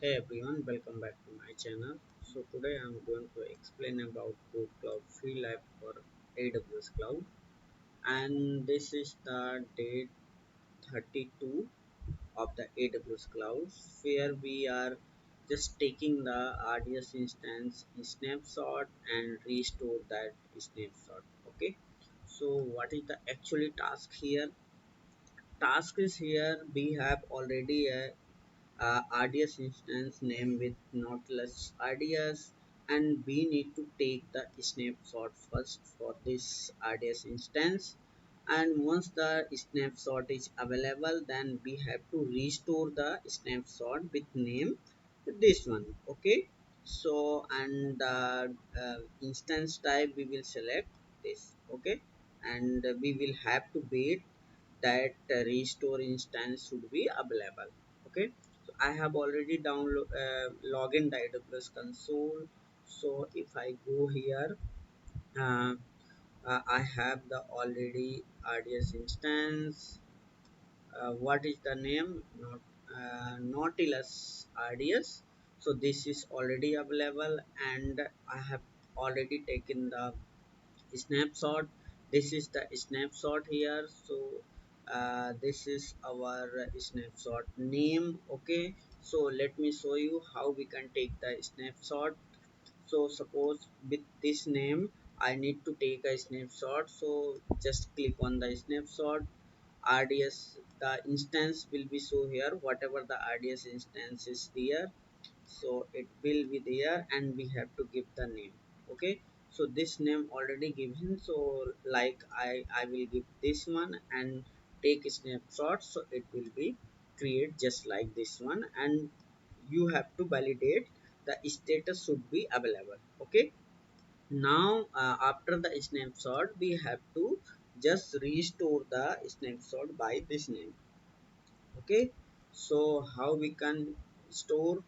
Hey everyone, welcome back to my channel. So today I'm going to explain about KodeKloud free life for AWS Cloud, and this is the day 32 of the AWS Cloud, where we are just taking the RDS instance snapshot and restore that snapshot. Okay, so what is the actually task here? Task is here we have already a RDS instance name with Nautilus RDS, and we need to take the snapshot first for this RDS instance. And once the snapshot is available, then we have to restore the snapshot with name this one. Okay, so and the instance type we will select this. Okay, and we will have to wait that restore instance should be available. Okay, so I have already download login the AWS console. So if I go here, uh, I have the already RDS instance. What is the name? Nautilus RDS. So this is already available, and I have already taken the snapshot. This is the snapshot here. So this is our snapshot name. Okay, so let me show you how we can take the snapshot. So suppose with this name I need to take a snapshot, so just click on the snapshot. RDS, the instance will be show here, whatever the RDS instance is there, so it will be there, and we have to give the name. Okay, so this name already given, so like I will give this one and take a snapshot, so it will be create just like this one, and you have to validate the status should be available. Okay, now after the snapshot we have to just restore the snapshot by this name. Okay, so how we can store,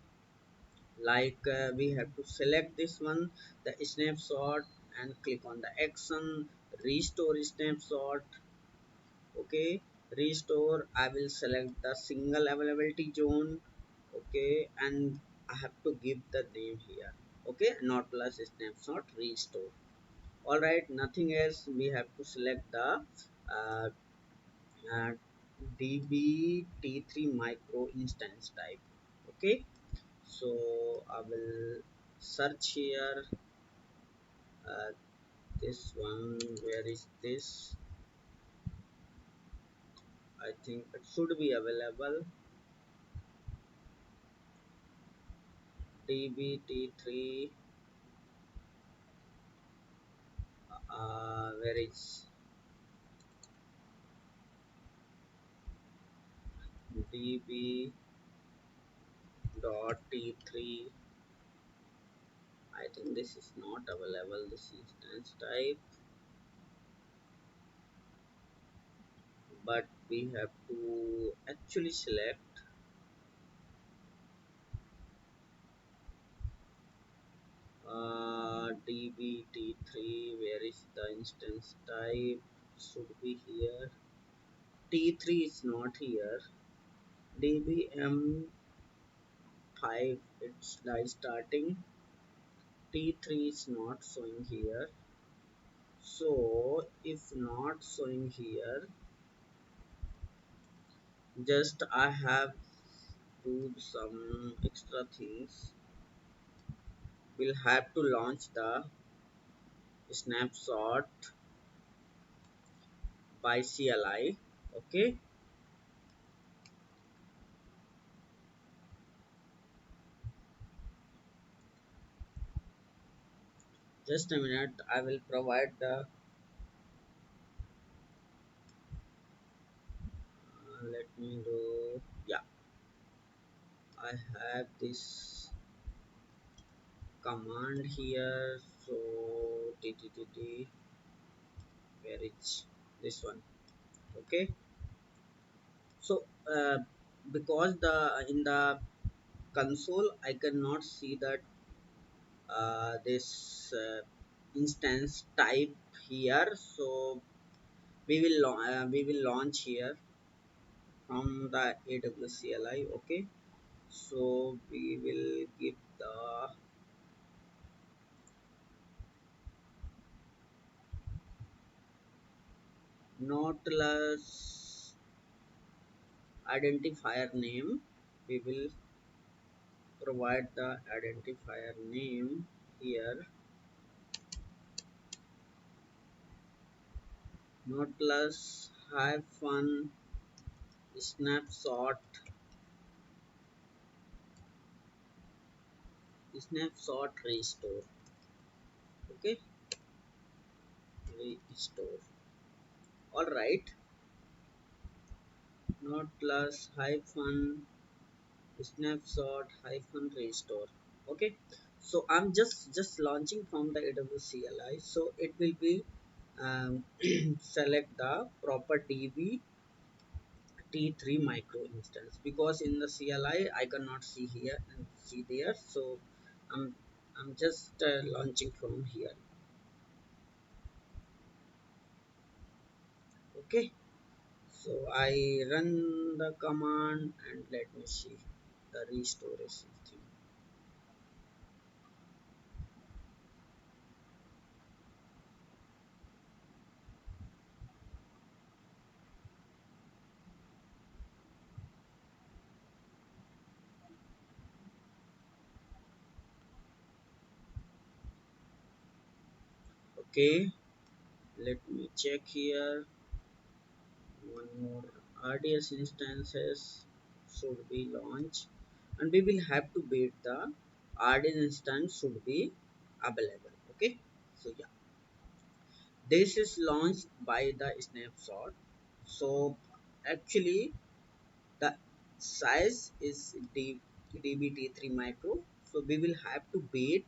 like we have to select this one, the snapshot, and click on the action restore snapshot. Okay, restore, I will select the single availability zone. Okay, and I have to give the name here. Okay, not plus snapshot restore. All right, nothing else, we have to select the uh, uh, dbt3 micro instance type. Okay, so I will search here, uh, this one, where is this? I think it should be available, dbt3. Where is db dot t3? I think this is not available, this instance type, but we have to actually select dbt3. Where is the instance type? Should be here. T3 is not here. dbm5, it's like starting. T3 is not showing here. So if not showing here, just I have do some extra things. We'll have to launch the snapshot by CLI. Okay, just a minute, I will provide the let me do, yeah, I have this command here. So ttt, where is this one? Okay, so because the in the console I cannot see that this instance type here, so we will launch here from the AWS CLI. Okay, So we will give the Nautilus identifier name. We will provide the identifier name here. Nautilus hyphen snapshot restore. Okay, restore. All right, Nautilus hyphen snapshot hyphen restore. Okay, so I'm just launching from the AWS CLI, so it will be select the proper DB T3 micro instance, because in the CLI I cannot see here and see there, so I'm I'm just launching from here. Okay, so I run the command and let me see the restore thing. Okay, let me check here. One more RDS instances should be launched, and we will have to wait the RDS instance should be available. Okay, so yeah, this is launched by the snapshot. So actually the size is dbt3 micro, so we will have to wait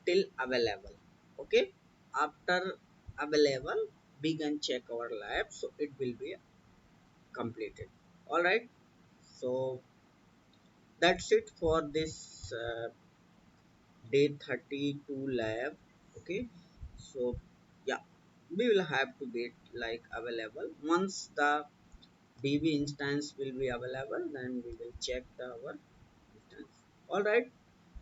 till available. Okay, after available we can check our lab, so it will be completed. All right, so that's it for this day 32 lab. Okay, so yeah, we will have to wait like available. Once the DB instance will be available, then we will check our instance. All right,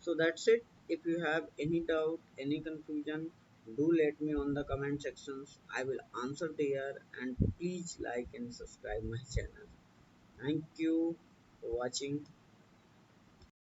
so that's it. If you have any doubt, any confusion, do let me on the comment sections. I will answer there, and please like and subscribe my channel. Thank you for watching.